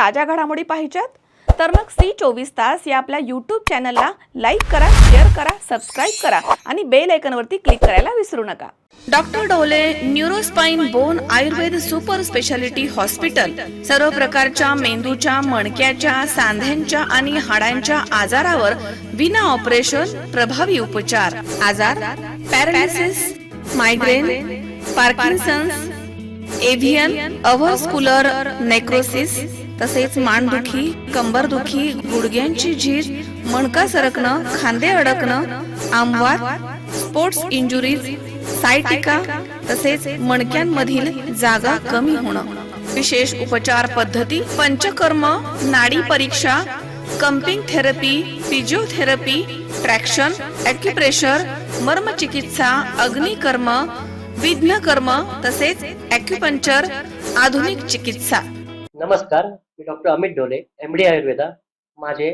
ताज्या घडामोडी पाहिजेत तर मग C24 तास या आपल्या YouTube चॅनलला लाईक करा, शेअर करा, सबस्क्राइब करा आणि बेल आयकॉनवरती क्लिक करायला विसरू नका। Doctor Dhole neurospine bone Ayurveda super speciality hospital सर्व प्रकारच्या मेंदूच्या, मणक्याच्या, सांध्यांच्या आणि हाडांच्या आजारावर विना ऑपरेशन प्रभावी उपचार। आजार पॅरालिसिस, मायग्रेन, पार्किन्सन्स, एव्हियन, अव्हस्क्युलर नेक्रोसिस, तसेच मानदुखी, कंबरदुखी, गुडघ्यांची झीज, मणका सरकणं, खांदे अडकणं, आमवात, स्पोर्ट्स इंजुरीज, सायटिका, तसेच मणक्यांमधील जागा कमी होणं। विशेष उपचार पद्धती पंचकर्म, नाडी परीक्षा, cupping therapy, physiotherapy, traction, acupressure, मर्मचिकित्सा, अग्निकर्म, विघ्नकर्म, तसेच ॲक्युपंक्चर, आधुनिक चिकित्सा। नमस्कार, मी डॉक्टर अमित ढोले, MD आयुर्वेदा। माझे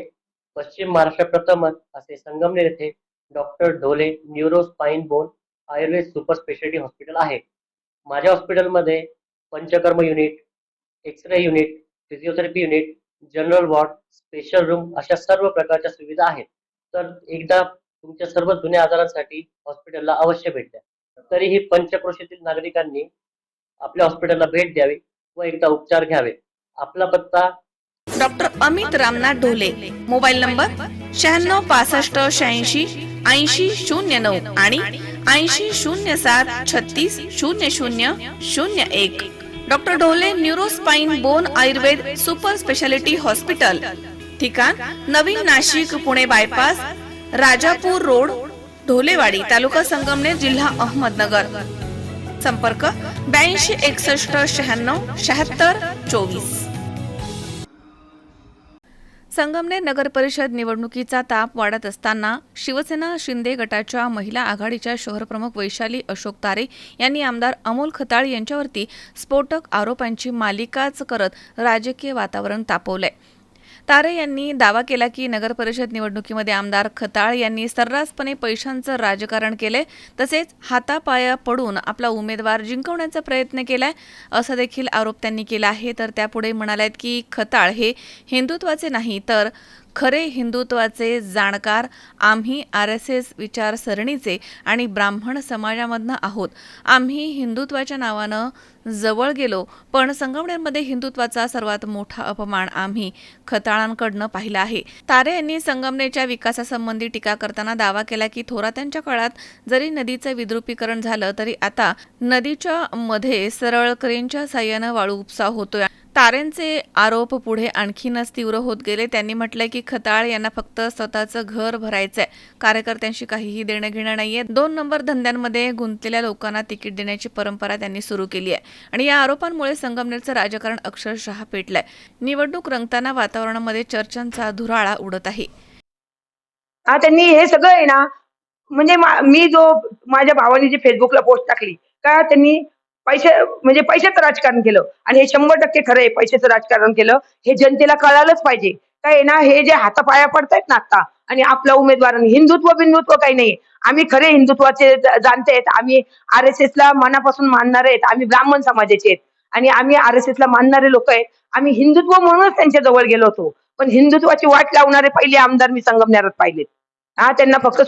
पश्चिम महाराष्ट्र प्रथमच असे संगमनेर येथे doctor Dhole neuro spine bone Ayurveda super speciality hospital आहे। माझ्या हॉस्पिटलमध्ये panchakarma unit, X ray unit, physiotherapy unit, general ward, special room अशा सर्व प्रकारच्या सुविधा आहेत। तर एकदा तुमच्या सर्व जुन्या आजारांसाठी हॉस्पिटलला अवश्य भेट द्या। तरीही पंचक्रोशीतील नागरिकांनी आपल्या हॉस्पिटलला भेट द्यावी व एकदा उपचार घ्यावे। आपला पत्ता doctor Amit Ramnath Dhole, mobile number 9665868009 आणि 8007360001। Doctor Dhole neuro spine bone Ayurveda super speciality hospital, ठिकाण नवीन नाशिक पुणे बायपास, राजापूर रोड, ढोलेवाडी, तालुका संगमनेर, जिल्हा अहमदनगर। संपर्क 8261967624। संगमनेर नगर परिषद निवडणुकीचा ताप वाढत असताना शिवसेना शिंदे गटाच्या महिला आघाडीच्या शहरप्रमुख वैशाली अशोक तारे यांनी आमदार अमोल खताळ यांच्यावरती स्फोटक आरोपांची मालिकाच करत राजकीय वातावरण तापवलंय। तारे यांनी दावा केला की नगर परिषद निवडणुकीमध्ये आमदार खताळ यांनी सर्रासपणे पैशांचं राजकारण केले, तसेच हातापाया पडून आपला उमेदवार जिंकवण्याचा प्रयत्न केलाय, असा देखील आरोप त्यांनी केला आहे। तर त्यापुढे म्हणालेत की खताळ हे हिंदुत्वाचे नाही तर खरे हिंदुत्वाचे जाणकार, आम्ही RSS विचारसरणीचे आणि ब्राह्मण समाजामधनं आहोत। आम्ही हिंदुत्वाच्या नावानं जवळ गेलो, पण संगमनेरमध्ये हिंदुत्वाचा सर्वात मोठा अपमान आम्ही खताळांकडनं पाहिला आहे। तारे यांनी संगमनेरच्या विकासासंबंधी टीका करताना दावा केला की थोरातांच्या काळात जरी नदीचं विद्रुपीकरण झालं तरी आता नदीच्या मध्ये सरळ क्रेनच्या साह्यानं वाळू उपसा होतोय। तारेंचे आरोप पुढे आणखीनच तीव्र होत गेले। त्यांनी म्हटलंय की खताळ यांना फक्त स्वतःचं घर भरायचंय, कार्यकर्त्यांशी काहीही देणं घेणं नाहीये। 2 नंबर धंद्यांमध्ये गुंतलेल्या लोकांना तिकीट देण्याची परंपरा त्यांनी सुरू केली आहे आणि या आरोपांमुळे संगमनेरचं राजकारण अक्षरशः पेटलंय। निवडणूक रंगताना वातावरणामध्ये चर्चांचा धुराळा उडत आहे। त्यांनी हे सगळं आहे ना, म्हणजे मी जो माझ्या भावाने जी फेसबुकला पोस्ट टाकली का, त्यांनी पैशाचं राजकारण केलं आणि हे 100% खरं आहे, पैशाचं राजकारण केलं। हे जनतेला कळालंच पाहिजे काय ना, हे जे हातापाया पडतायत ना आता आणि आपला उमेदवार, हिंदुत्व बिंदुत्व काही नाही। आम्ही खरे हिंदुत्वाचे जाणते आहेत, आम्ही RSS ला मनापासून मानणारे आहेत, आम्ही ब्राह्मण समाजाचे आहेत आणि आम्ही RSS ला मानणारे लोक आहेत। आम्ही हिंदुत्व म्हणूनच त्यांच्या जवळ गेलो होतो, पण हिंदुत्वाची वाट लावणारे पहिले आमदार मी संगमनेरात पाहिलेत। त्यांना फक्त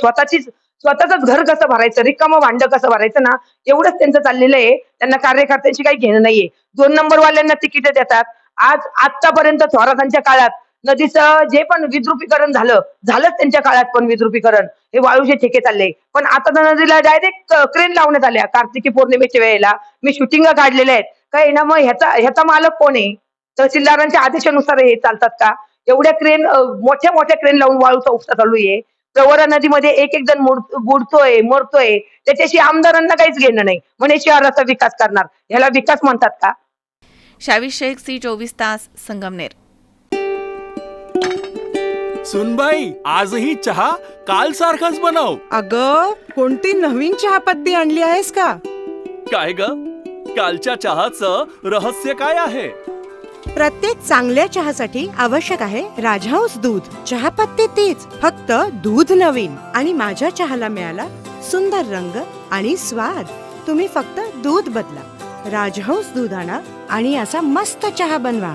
स्वतःच घर कसं भरायचं, रिकामं भांड कसं भरायचं ना, एवढंच त्यांचं चाललेलं आहे। त्यांना कार्यकर्त्यांशी काही घेणं नाहीये। 2 नंबरवाल्यांना तिकीट देतात। आतापर्यंत थोरातांच्या काळात नदीचं जे पण विद्रुपीकरण झालंच त्यांच्या काळात पण विद्रुपीकरण, हे वाळूचे ठेके चालले, पण आता तर नदीला डायरेक्ट क्रेन लावण्यात आल्या। कार्तिकी पौर्णिमेच्या वेळेला मी शूटिंग काढलेल्या आहेत काय ना, मग ह्याचा मालक कोण आहे? तहसीलदारांच्या आदेशानुसार हे चालतात का? एवढ्या क्रेन, मोठ्या क्रेन लावून वाळूचा उपसा चालू आहे। प्रवरा नदीमध्ये एक जण बुडतोय, मरतोय, त्याच्याशी आमदारांना काहीच घेणं नाही, म्हणे शहराचा विकास करणार, ह्याला विकास म्हणतात का? शावी शेख, C24 तास, संगमनेर। सुनबाई, आजही चहा काल सारखाच बनव। अगं, कोणती नवीन चहापत्ती आणली आहेस का? काय ग, कालच्या चहाचं रहस्य काय आहे? प्रत्येक चांगल्या चहासाठी आवश्यक आहे राजहंस दूध। चहापत्ती तीच, फक्त दूध नवीन आणि माझ्या चहाला मिळाला सुंदर रंग आणि स्वाद। तुम्ही फक्त दूध बदला, राजहंस दूध आणा आणि असा मस्त चहा बनवा।